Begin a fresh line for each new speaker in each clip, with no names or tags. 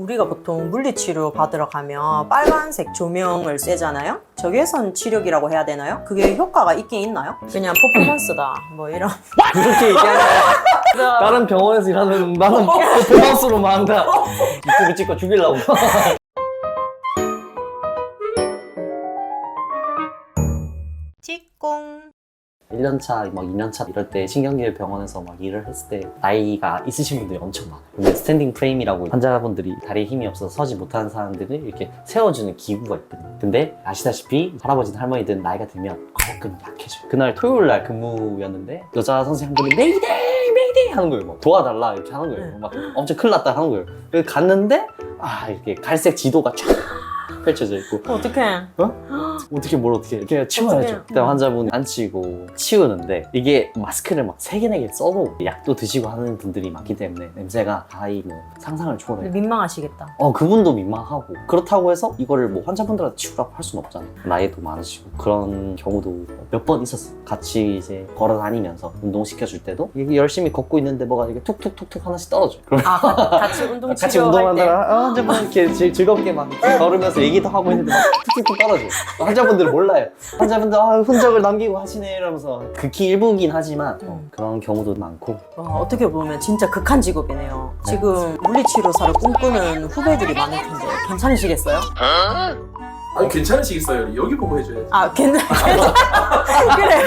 우리가 보통 물리치료 받으러 가면 빨간색 조명을 쐬잖아요? 적외선 치료기라고 해야 되나요? 그게 효과가 있긴 있나요? 그냥 퍼포먼스다 뭐 이런.
그렇게 얘기하는 거야. 다른 병원에서 일하는 나는 퍼포먼스로만 한다. 유튜브 찍고 죽이려고.
찍공.
1년차, 막 2년차 이럴 때 신경계 병원에서 막 일을 했을 때 나이가 있으신 분들이 엄청 많아요. 근데 스탠딩 프레임이라고 환자분들이 다리에 힘이 없어서 서지 못하는 사람들을 이렇게 세워주는 기구가 있거든요. 근데 아시다시피 할아버지든 할머니든 나이가 들면 가끔 약해져요. 그날 토요일 날 근무였는데 여자 선생님 한 분이 메이데이 메이데이 하는 거예요. 막 도와달라 이렇게 하는 거예요. 막 엄청 큰일 났다 하는 거예요. 그래서 갔는데 이렇게 갈색 지도가 쫙 펼쳐져 있고
어떡해.
어떻게 뭘 어떻게 이렇게 치워야죠. 그다음 환자분이 안 치고 치우는데 이게 마스크를 막 3개, 4개 써도 약도 드시고 하는 분들이 많기 때문에 냄새가 거의 뭐 상상을 초월해요.
민망하시겠다.
그분도 민망하고 그렇다고 해서 이거를 뭐 환자분들한테 치우라고 할 수는 없잖아요. 나이도 많으시고 그런 경우도 몇 번 있었어요. 같이 이제 걸어 다니면서 운동시켜줄 때도 이게 열심히 걷고 있는데 뭐가 이렇게 툭툭툭툭 하나씩 떨어져요. 그럼
같이 운동
같이
치료할 때.
운동하다가 환자분 이렇게 즐겁게 막 걸으면서 얘기도 하고 있는데 막 툭툭툭 떨어져요. 환자분들 몰라요. 환자분들 흔적을 남기고 하시네 이러면서 극히 일부긴 하지만 그런 경우도 많고.
어떻게 보면 진짜 극한 직업이네요. 지금 물리치료사를 꿈꾸는 후배들이 많을 텐데 괜찮으시겠어요?
괜찮으시겠어요? 여기 보고 해줘야지.
그래.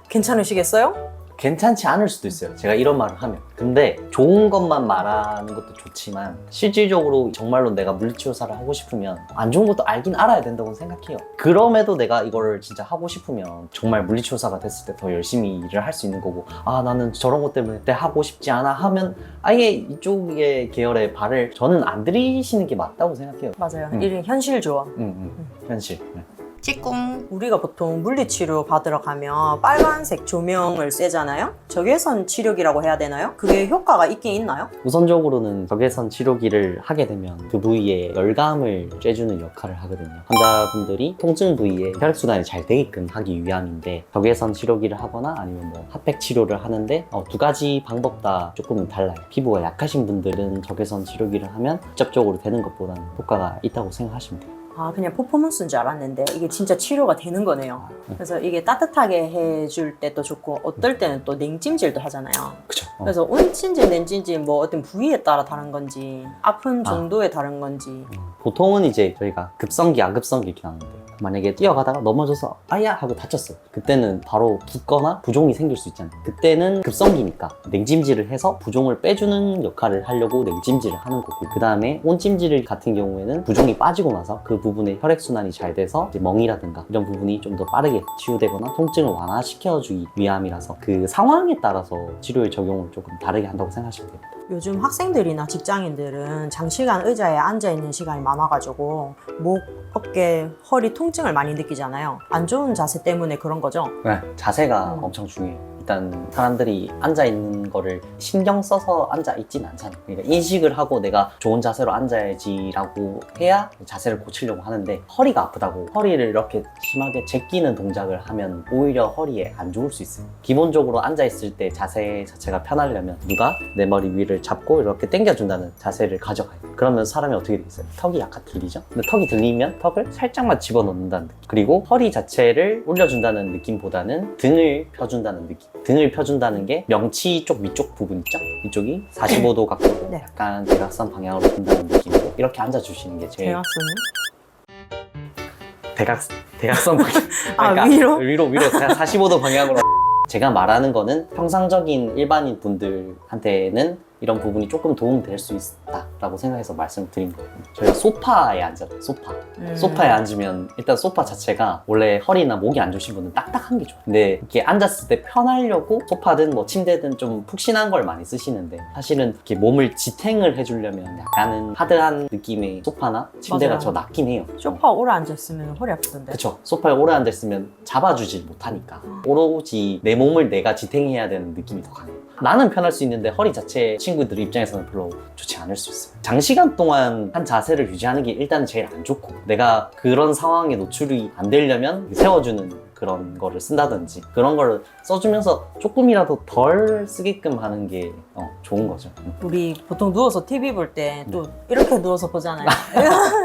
괜찮으시겠어요?
괜찮지 않을 수도 있어요. 제가 이런 말을 하면. 근데 좋은 것만 말하는 것도 좋지만 실질적으로 정말로 내가 물리치료사를 하고 싶으면 안 좋은 것도 알긴 알아야 된다고 생각해요. 그럼에도 내가 이거를 진짜 하고 싶으면 정말 물리치료사가 됐을 때 더 열심히 일을 할 수 있는 거고, 나는 저런 것 때문에 때 하고 싶지 않아 하면 아예 이쪽의 계열의 발을 저는 안 들이시는 게 맞다고 생각해요.
맞아요. 이런 현실 조언.
현실.
찍공. 우리가 보통 물리치료 받으러 가면 빨간색 조명을 쐬잖아요? 적외선 치료기라고 해야 되나요? 그게 효과가 있긴 있나요?
우선적으로는 적외선 치료기를 하게 되면 그 부위에 열감을 쬐주는 역할을 하거든요. 환자분들이 통증 부위에 혈액순환이 잘 되게끔 하기 위함인데, 적외선 치료기를 하거나 아니면 뭐 핫팩 치료를 하는데 2가지 방법 다 조금 달라요. 피부가 약하신 분들은 적외선 치료기를 하면 직접적으로 되는 것보다는 효과가 있다고 생각하시면 돼요.
그냥 퍼포먼스인 줄 알았는데 이게 진짜 치료가 되는 거네요. 그래서 이게 따뜻하게 해줄 때도 좋고 어떨 때는 또 냉찜질도 하잖아요.
그쵸.
그래서 온찜질, 냉찜질 뭐 어떤 부위에 따라 다른 건지 아픈 정도에 다른 건지.
보통은 이제 저희가 급성기, 악급성기 이렇게 나누는데, 만약에 뛰어가다가 넘어져서 아야 하고 다쳤어요. 그때는 바로 붓거나 부종이 생길 수 있잖아요. 그때는 급성기니까 냉찜질을 해서 부종을 빼주는 역할을 하려고 냉찜질을 하는 거고, 그 다음에 온찜질 같은 경우에는 부종이 빠지고 나서 그 부분에 혈액순환이 잘 돼서 이제 멍이라든가 이런 부분이 좀 더 빠르게 치유되거나 통증을 완화시켜주기 위함이라서 그 상황에 따라서 치료의 적용을 조금 다르게 한다고 생각하시면 됩니다.
요즘 학생들이나 직장인들은 장시간 의자에 앉아있는 시간이 많아가지고 목, 어깨, 허리 통증을 많이 느끼잖아요. 안 좋은 자세 때문에 그런 거죠?
네, 자세가 엄청 중요해요. 일단 사람들이 앉아있는 거를 신경 써서 앉아있진 않잖아요. 그러니까 인식을 하고 내가 좋은 자세로 앉아야지라고 해야 자세를 고치려고 하는데, 허리가 아프다고 허리를 이렇게 심하게 제끼는 동작을 하면 오히려 허리에 안 좋을 수 있어요. 기본적으로 앉아있을 때 자세 자체가 편하려면 누가 내 머리 위를 잡고 이렇게 당겨준다는 자세를 가져가요. 그러면 사람이 어떻게 되겠어요? 턱이 약간 들리죠? 근데 턱이 들리면 턱을 살짝만 집어넣는다는 느낌, 그리고 허리 자체를 올려준다는 느낌보다는 등을 펴준다는 느낌. 등을 펴준다는 게 명치 쪽 위쪽 부분 있죠? 이쪽이 45도 각도로
네.
약간 대각선 방향으로 든다는 느낌으로 이렇게 앉아주시는 게 제일 대각선 방향.
위로?
위로 45도 방향으로. 제가 말하는 거는 평상적인 일반인 분들한테는 이런 부분이 조금 도움될 수 있다라고 생각해서 말씀드린 거예요. 저희가 소파에 앉아요. 소파에 앉으면 일단 소파 자체가 원래 허리나 목이 안 좋으신 분은 딱딱한 게 좋아요. 근데 이렇게 앉았을 때 편하려고 소파든 뭐 침대든 좀 푹신한 걸 많이 쓰시는데, 사실은 이렇게 몸을 지탱을 해주려면 약간은 하드한 느낌의 소파나 침대가
맞아요.
더 낫긴 해요.
소파 오래 앉았으면 허리 아프던데.
그쵸. 소파에 오래 앉아있으면 잡아주질 못하니까 오로지 내 몸을 내가 지탱해야 되는 느낌이 더 강해요. 나는 편할 수 있는데 허리 자체 친구들 입장에서는 별로 좋지 않을 수 있어요. 장시간 동안 한 자세를 유지하는 게 일단 제일 안 좋고, 내가 그런 상황에 노출이 안 되려면 세워주는 그런 거를 쓴다든지 그런 거를 써주면서 조금이라도 덜 쓰게끔 하는 게 좋은 거죠.
우리 보통 누워서 TV 볼 때 또 이렇게 누워서 보잖아요.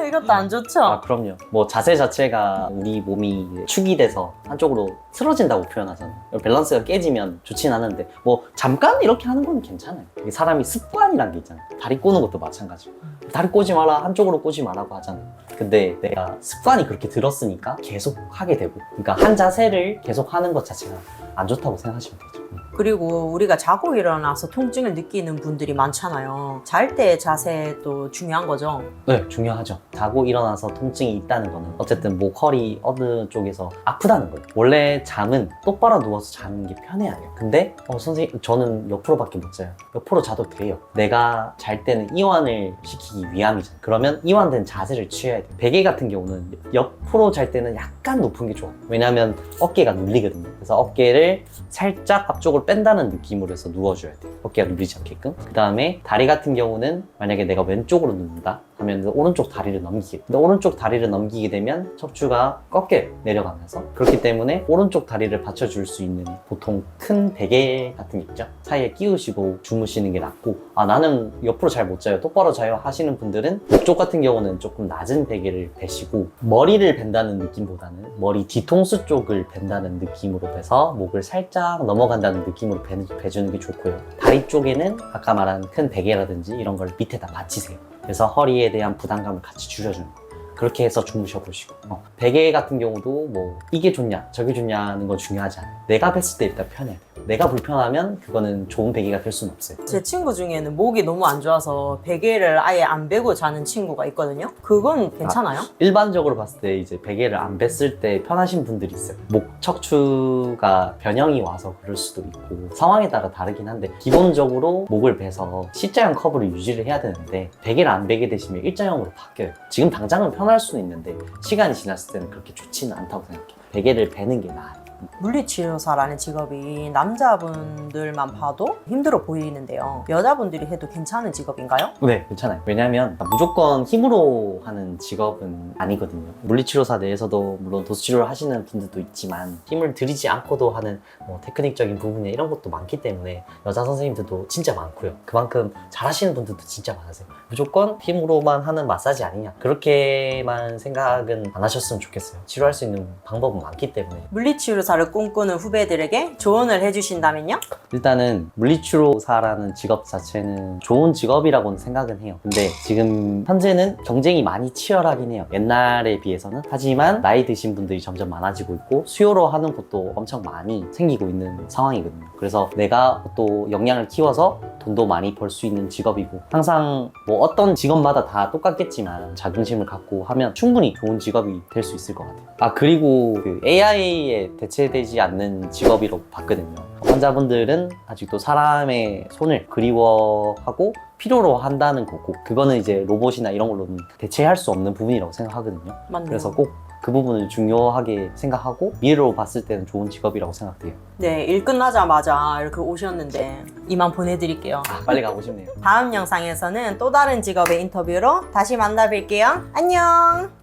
이것도 안 좋죠?
아, 그럼요. 뭐 자세 자체가 우리 몸이 축이 돼서 한쪽으로 틀어진다고 표현하잖아요. 밸런스가 깨지면 좋진 않은데 뭐 잠깐 이렇게 하는 건 괜찮아요. 이게 사람이 습관이란 게 있잖아요. 다리 꼬는 것도 마찬가지고. 다리 꼬지 마라, 한쪽으로 꼬지 마라고 하잖아요. 근데 내가 습관이 그렇게 들었으니까 계속 하게 되고, 그러니까 한 자세를 계속 하는 것 자체가 안 좋다고 생각하시면 되죠.
그리고 우리가 자고 일어나서 통증을 느끼는 분들이 많잖아요. 잘 때 자세도 중요한 거죠.
네, 중요하죠. 자고 일어나서 통증이 있다는 거는 어쨌든 목, 허리 어느 쪽에서 아프다는 거예요. 원래 잠은 똑바로 누워서 자는 게 편해야 돼요. 근데 선생님, 저는 옆으로밖에 못 자요. 옆으로 자도 돼요. 내가 잘 때는 이완을 시키기 위함이잖아요. 그러면 이완된 자세를 취해야 돼요. 베개 같은 경우는 옆으로 잘 때는 약간 높은 게 좋아요. 왜냐하면 어깨가 눌리거든요. 그래서 어깨를 살짝 앞쪽으로 뺀다는 느낌으로 해서 누워줘야 돼요. 어깨가 눌리지 않게끔. 그 다음에 다리 같은 경우는 만약에 내가 왼쪽으로 눕는다 하면 오른쪽 다리를 넘기게. 근데 오른쪽 다리를 넘기게 되면 척추가 꺾여 내려가면서, 그렇기 때문에 오른쪽 다리를 받쳐줄 수 있는 보통 큰 베개 같은 게 있죠. 사이에 끼우시고 주무시는 게 낫고, 나는 옆으로 잘 못 자요, 똑바로 자요 하시는 분들은 목 쪽 같은 경우는 조금 낮은 베개를 베시고 머리를 벤다는 느낌보다는 머리 뒤통수 쪽을 벤다는 느낌으로 베서 목을 살짝 넘어간다는 느낌으로 베주는 게 좋고요. 다리 쪽에는 아까 말한 큰 베개라든지 이런 걸 밑에다 받치세요. 그래서 허리에 대한 부담감을 같이 줄여주는 거. 그렇게 해서 주무셔 보시고, 베개 같은 경우도 뭐 이게 좋냐 저게 좋냐는 건 중요하지 않아요. 내가 뵀을 때 일단 편해야 돼요. 내가 불편하면 그거는 좋은 베개가 될 수는 없어요.
제 친구 중에는 목이 너무 안 좋아서 베개를 아예 안 베고 자는 친구가 있거든요. 그건 괜찮아요?
일반적으로 봤을 때 이제 베개를 안 뺐을 때 편하신 분들이 있어요. 목 척추가 변형이 와서 그럴 수도 있고 상황에 따라 다르긴 한데, 기본적으로 목을 베서 C자형 커브를 유지를 해야 되는데 베개를 안 베게 되시면 일자형으로 바뀌어요. 지금 당장은 편할 수는 있는데 시간이 지났을 때는 그렇게 좋지는 않다고 생각해요. 베개를 베는 게 나아요.
물리치료사라는 직업이 남자분들만 봐도 힘들어 보이는데요. 여자분들이 해도 괜찮은 직업인가요?
네, 괜찮아요. 왜냐면 무조건 힘으로 하는 직업은 아니거든요. 물리치료사 내에서도 물론 도수치료를 하시는 분들도 있지만 힘을 들이지 않고도 하는 테크닉적인 부분이나 이런 것도 많기 때문에 여자 선생님들도 진짜 많고요. 그만큼 잘하시는 분들도 진짜 많으세요. 무조건 힘으로만 하는 마사지 아니냐, 그렇게만 생각은 안 하셨으면 좋겠어요. 치료할 수 있는 방법은 많기 때문에.
물리치료사를 꿈꾸는 후배들에게 조언을 해주신다면요?
일단은 물리치료사라는 직업 자체는 좋은 직업이라고는 생각은 해요. 근데 지금 현재는 경쟁이 많이 치열하긴 해요. 옛날에 비해서는. 하지만 나이 드신 분들이 점점 많아지고 있고 수요로 하는 곳도 엄청 많이 생기고 있는 상황이거든요. 그래서 내가 또 역량을 키워서 돈도 많이 벌 수 있는 직업이고, 항상 뭐 어떤 직업마다 다 똑같겠지만 자긍심을 갖고 하면 충분히 좋은 직업이 될 수 있을 것 같아요. 그리고 그 AI에 대체되지 않는 직업이라고 봤거든요. 환자분들은 아직도 사람의 손을 그리워하고 필요로 한다는 거고, 그거는 이제 로봇이나 이런 걸로는 대체할 수 없는 부분이라고 생각하거든요.
맞네요.
그래서 꼭 그 부분을 중요하게 생각하고 미래로 봤을 때는 좋은 직업이라고 생각돼요.
네, 일 끝나자마자 이렇게 오셨는데 이만 보내드릴게요.
빨리 가고 싶네요.
다음 영상에서는 또 다른 직업의 인터뷰로 다시 만나뵐게요. 안녕!